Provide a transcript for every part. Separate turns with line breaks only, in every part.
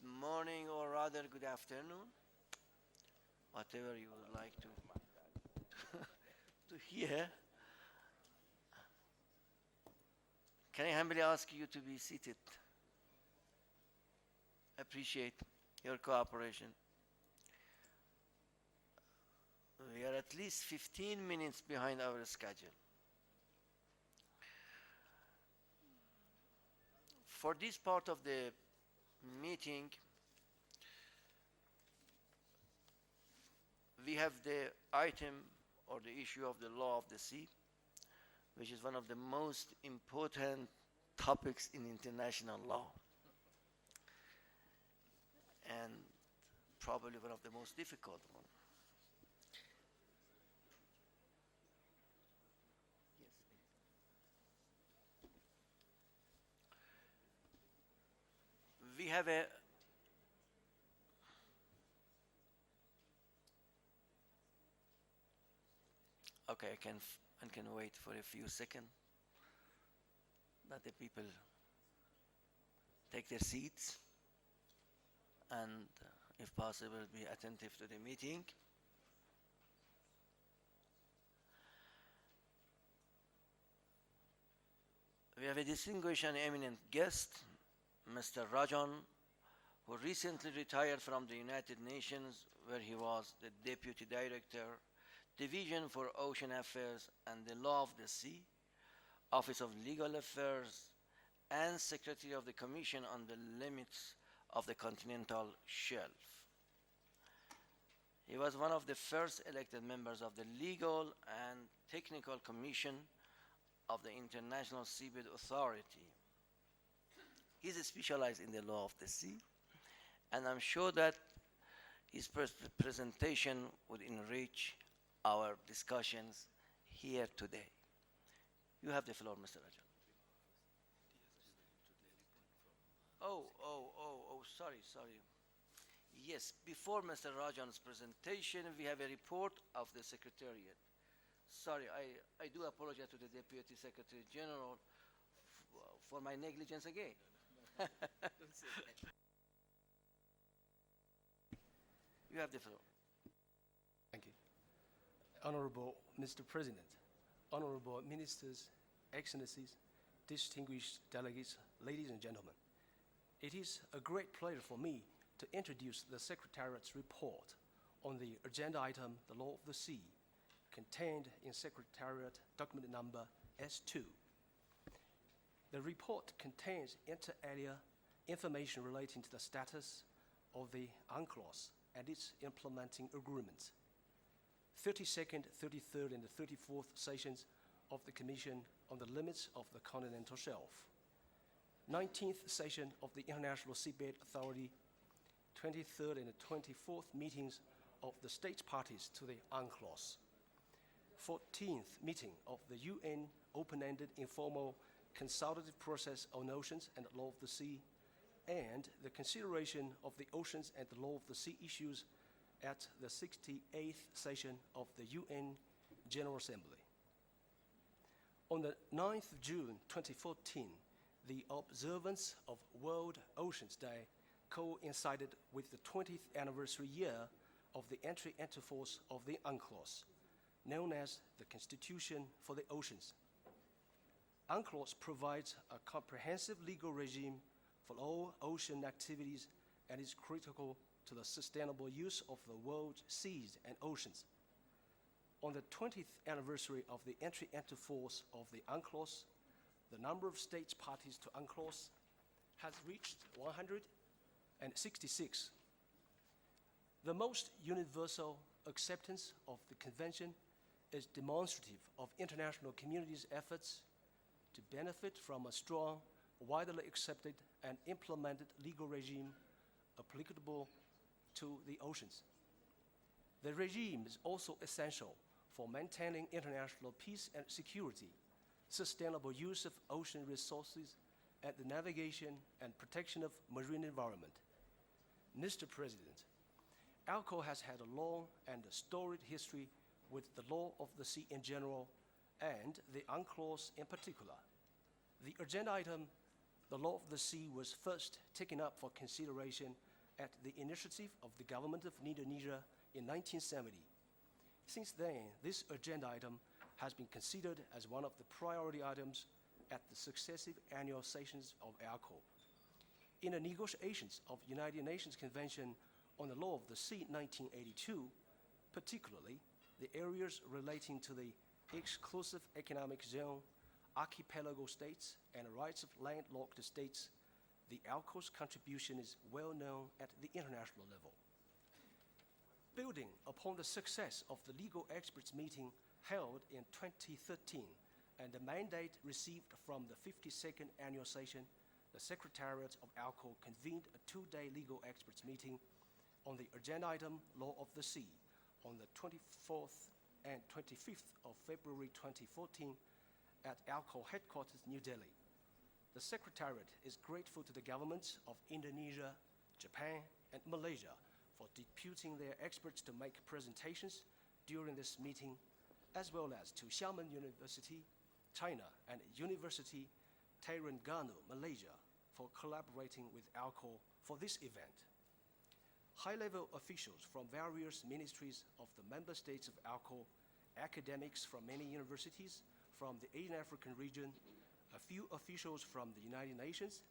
morning, or rather good afternoon, whatever you would like to hear. Can I humbly ask you to be seated? Appreciate your cooperation. We are at least 15 minutes behind our schedule. For this part of the meeting, we have the item or the issue of the law of the sea, which is one of the most important topics in international law and probably one of the most difficult ones. We have a okay, I can wait for a few seconds that the people take their seats and if possible be attentive to the meeting. We have a distinguished and eminent guest, Mr. Rajan, who recently retired from the United Nations, where he was the Deputy Director, Division for Ocean Affairs and the Law of the Sea, Office of Legal Affairs, and Secretary of the Commission on the Limits of the Continental Shelf. He was one of the first elected members of the Legal and Technical Commission of the International Seabed Authority. He's specialized in the law of the sea, and I'm sure that his presentation would enrich our discussions here today. You have the floor, Mr. Rajan. Sorry. Yes, before Mr. Rajan's presentation, we have a report of the Secretariat. Sorry, I do apologize to the Deputy Secretary General for my negligence again.
Don't say that.
You have the floor.
Thank you. Honorable Mr. President, honorable ministers, excellencies, distinguished delegates, ladies and gentlemen. It is a great pleasure for me to introduce the Secretariat's report on the agenda item, the Law of the Sea, contained in Secretariat document number S2. The report contains inter alia information relating to the status of the UNCLOS and its implementing agreements, 32nd, 33rd, and the 34th sessions of the Commission on the Limits of the Continental Shelf, 19th session of the International Seabed Authority, 23rd and 24th meetings of the states parties to the UNCLOS, 14th meeting of the UN Open-Ended Informal Consultative Process on Oceans and the Law of the Sea, and the consideration of the oceans and the law of the sea issues at the 68th session of the UN General Assembly. On the 9th of June 2014, the observance of World Oceans Day coincided with the 20th anniversary year of the entry into force of the UNCLOS, known as the Constitution for the Oceans. UNCLOS provides a comprehensive legal regime for all ocean activities and is critical to the sustainable use of the world's seas and oceans. On the 20th anniversary of the entry into force of the UNCLOS, the number of states parties to UNCLOS has reached 166. The most universal acceptance of the convention is demonstrative of international community's efforts to benefit from a strong, widely accepted and implemented legal regime applicable to the oceans. The regime is also essential for maintaining international peace and security, sustainable use of ocean resources, and the navigation and protection of marine environment. Mr. President, ALCO has had a long and storied history with the law of the sea in general and the UNCLOS in particular. The agenda item, the law of the sea, was first taken up for consideration at the initiative of the government of Indonesia in 1970. Since then, this agenda item has been considered as one of the priority items at the successive annual sessions of ALCO. In the negotiations of United Nations Convention on the Law of the Sea 1982, particularly the areas relating to the exclusive economic zone, archipelago states, and rights of landlocked states, the ALCO's contribution is well known at the international level. Building upon the success of the legal experts meeting held in 2013 and the mandate received from the 52nd annual session, the Secretariat of ALCO convened a two-day legal experts meeting on the agenda item Law of the Sea on the 24th and 25th of February 2014 at ALCO headquarters, New Delhi. The Secretariat is grateful to the governments of Indonesia, Japan, and Malaysia for deputing their experts to make presentations during this meeting, as well as to Xiamen University, China, and University Terengganu, Malaysia, for collaborating with ALCO for this event. High-level officials from various ministries of the member states of ALCO, academics from many universities from the Asian African region, a few officials from the United Nations,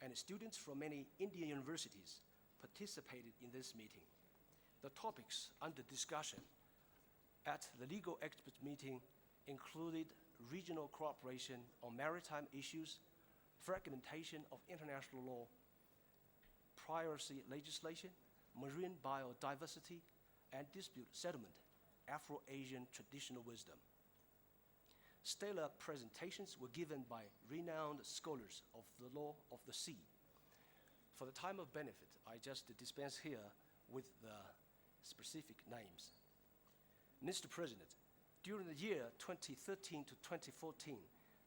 and students from many Indian universities participated in this meeting. The topics under discussion at the legal expert meeting included regional cooperation on maritime issues, fragmentation of international law, piracy legislation, marine biodiversity, and dispute settlement, Afro-Asian traditional wisdom. Stellar presentations were given by renowned scholars of the law of the sea. For the time of benefit, I just dispense here with the specific names. Mr. President, during the year 2013 to 2014,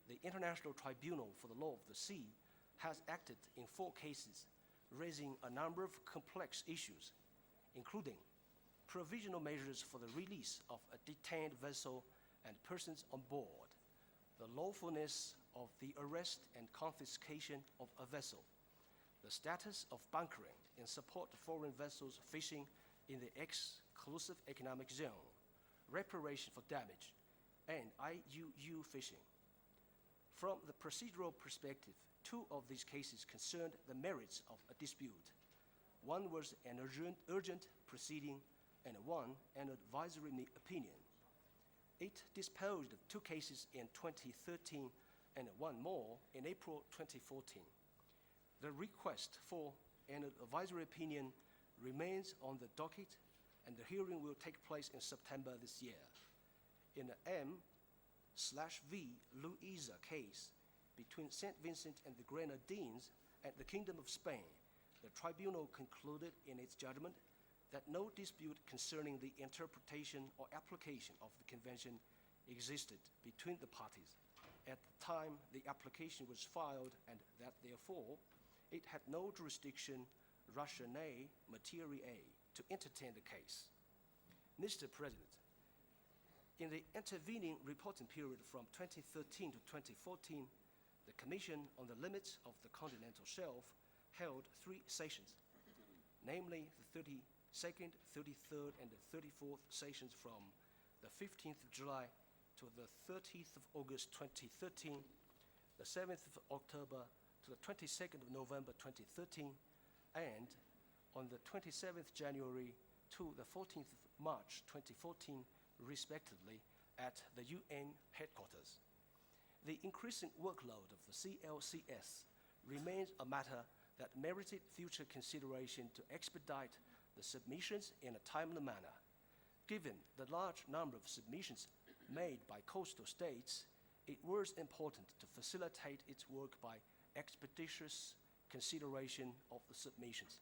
the International Tribunal for the Law of the Sea has acted in 4 cases, raising a number of complex issues, including provisional measures for the release of a detained vessel and persons on board, the lawfulness of the arrest and confiscation of a vessel, the status of bunkering in support of foreign vessels fishing in the exclusive economic zone, reparation for damage, and IUU fishing. From the procedural perspective, 2 of these cases concerned the merits of a dispute. One was an urgent proceeding, and one an advisory opinion. It disposed of 2 cases in 2013 and 1 more in April 2014. The request for an advisory opinion remains on the docket, and the hearing will take place in September this year. In the M/V Luisa case between St. Vincent and the Grenadines and the Kingdom of Spain, the tribunal concluded in its judgment that no dispute concerning the interpretation or application of the convention existed between the parties at the time the application was filed, and that therefore it had no jurisdiction ratione materiae to entertain the case. Mr. President, in the intervening reporting period from 2013 to 2014, the Commission on the Limits of the Continental Shelf held 3 sessions, namely the 32nd, 33rd, and the 34th sessions from the 15th of July to the 30th of August 2013, the 7th of October to the 22nd of November 2013, and on the 27th January to the 14th of March 2014, respectively, at the UN headquarters. The increasing workload of the CLCS remains a matter that merited future consideration to expedite the submissions in a timely manner. Given the large number of submissions made by coastal states, it was important to facilitate its work by expeditious consideration of the submissions.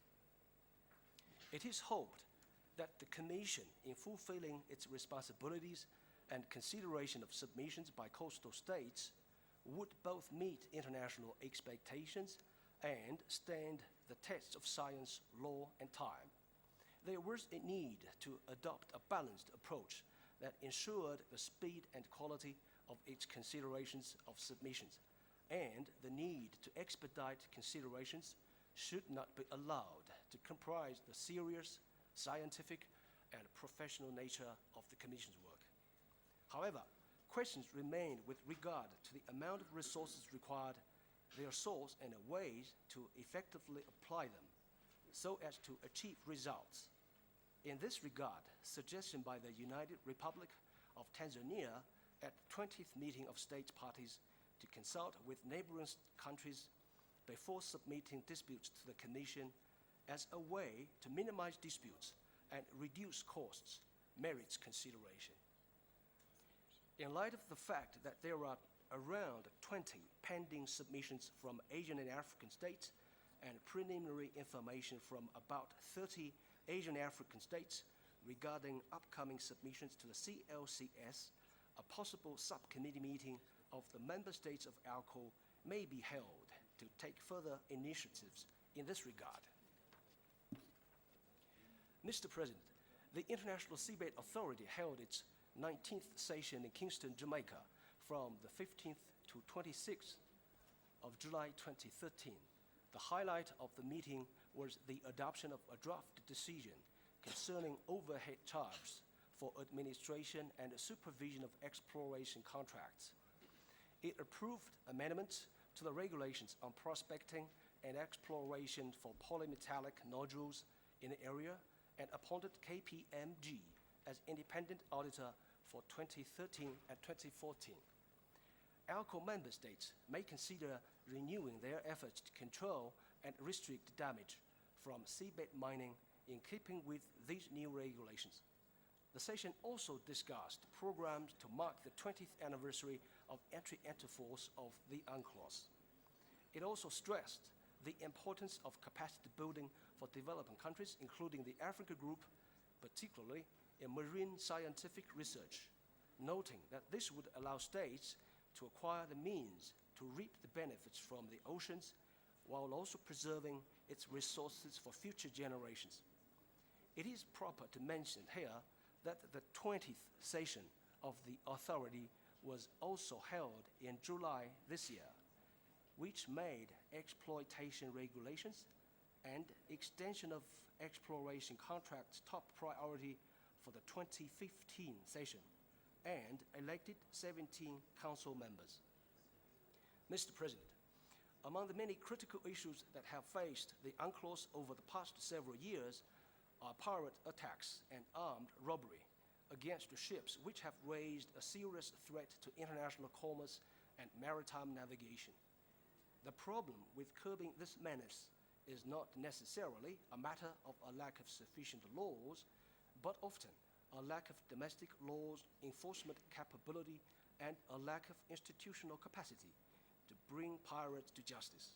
It is hoped that the Commission, in fulfilling its responsibilities and consideration of submissions by coastal states, would both meet international expectations and stand the tests of science, law, and time. There was a need to adopt a balanced approach that ensured the speed and quality of its considerations of submissions, and the need to expedite considerations should not be allowed to comprise the serious, scientific, and professional nature of the Commission's work. However, questions remain with regard to the amount of resources required, their source, and ways to effectively apply them so as to achieve results. In this regard, suggestion by the United Republic of Tanzania at the 20th meeting of state parties to consult with neighboring countries before submitting disputes to the Commission as a way to minimize disputes and reduce costs merits consideration. In light of the fact that there are around 20 pending submissions from Asian and African states and preliminary information from about 30 Asian and African states regarding upcoming submissions to the CLCS, a possible subcommittee meeting of the member states of ALCO may be held to take further initiatives in this regard. Mr. President, the International Seabed Authority held its 19th session in Kingston, Jamaica from the 15th to 26th of July 2013. The highlight of the meeting was the adoption of a draft decision concerning overhead charges for administration and supervision of exploration contracts. It approved amendments to the regulations on prospecting and exploration for polymetallic nodules in the area and appointed KPMG as independent auditor for 2013 and 2014. ALCO member states may consider renewing their efforts to control and restrict damage from seabed mining in keeping with these new regulations. The session also discussed programs to mark the 20th anniversary of entry into force of the UNCLOS. It also stressed the importance of capacity building for developing countries, including the Africa Group, particularly in marine scientific research, noting that this would allow states to acquire the means to reap the benefits from the oceans while also preserving its resources for future generations. It is proper to mention here that the 20th session of the authority was also held in July this year, which made exploitation regulations and extension of exploration contracts top priority for the 2015 session and elected 17 council members. Mr. President, among the many critical issues that have faced the UNCLOS over the past several years are pirate attacks and armed robbery against ships, which have raised a serious threat to international commerce and maritime navigation. The problem with curbing this menace is not necessarily a matter of a lack of sufficient laws, but often a lack of domestic laws enforcement capability and a lack of institutional capacity to bring pirates to justice.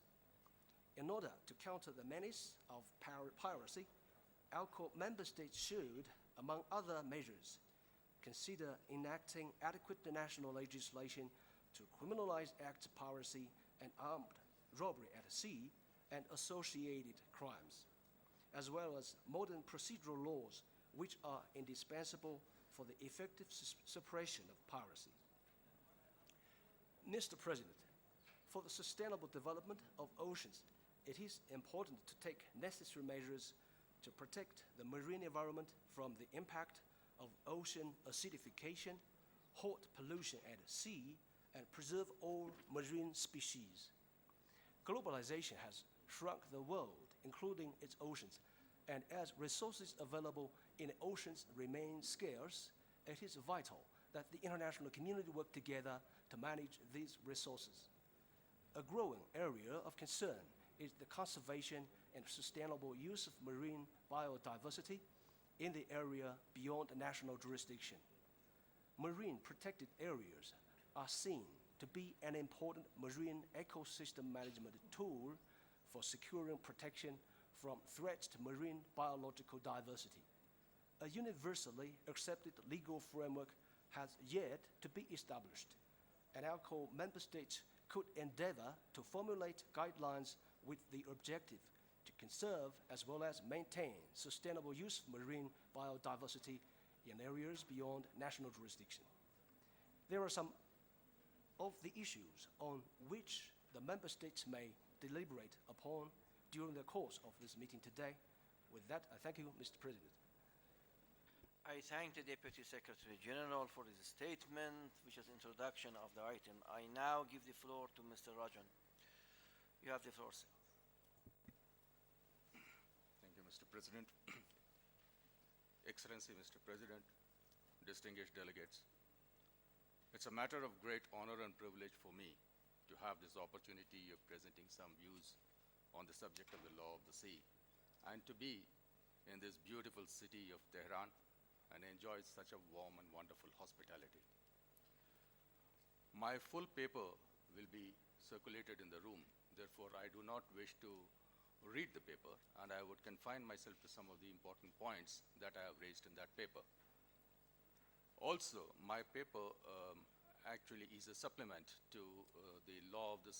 In order to counter the menace of piracy, ALCO member states should, among other measures, consider enacting adequate national legislation to criminalize acts of piracy and armed robbery at sea and associated crimes, as well as modern procedural laws which are indispensable for the effective suppression of piracy. Mr. President, for the sustainable development of oceans, it is important to take necessary measures to protect the marine environment from the impact of ocean acidification, hot pollution at sea, and preserve all marine species. Globalization has shrunk the world, including its oceans, and as resources available in the oceans remain scarce, it is vital that the international community work together to manage these resources. A growing area of concern is the conservation and sustainable use of marine biodiversity in the area beyond national jurisdiction. Marine protected areas are seen to be an important marine ecosystem management tool for securing protection from threats to marine biological diversity. A universally accepted legal framework has yet to be established, and ALCO member states could endeavor to formulate guidelines with the objective to conserve as well as maintain sustainable use of marine biodiversity in areas beyond national jurisdiction. There are some of the issues on which the member states may deliberate upon during the course of this meeting today. With that, I thank you, Mr. President.
I thank the Deputy Secretary General for his statement, which is introduction of the item. I now give the floor to Mr. Rajan. You have the floor, sir.
Thank you, Mr. President. Excellency, Mr. President, distinguished delegates, it's a matter of great honor and privilege for me to have this opportunity of presenting some views on the subject of the law of the sea and to be in this beautiful city of Tehran and enjoy such a warm and wonderful hospitality. My full paper will be circulated in the room. Therefore, I do not wish to read the paper, and I would confine myself to some of the important points that I have raised in that paper. Also, my paper actually is a supplement to the law of the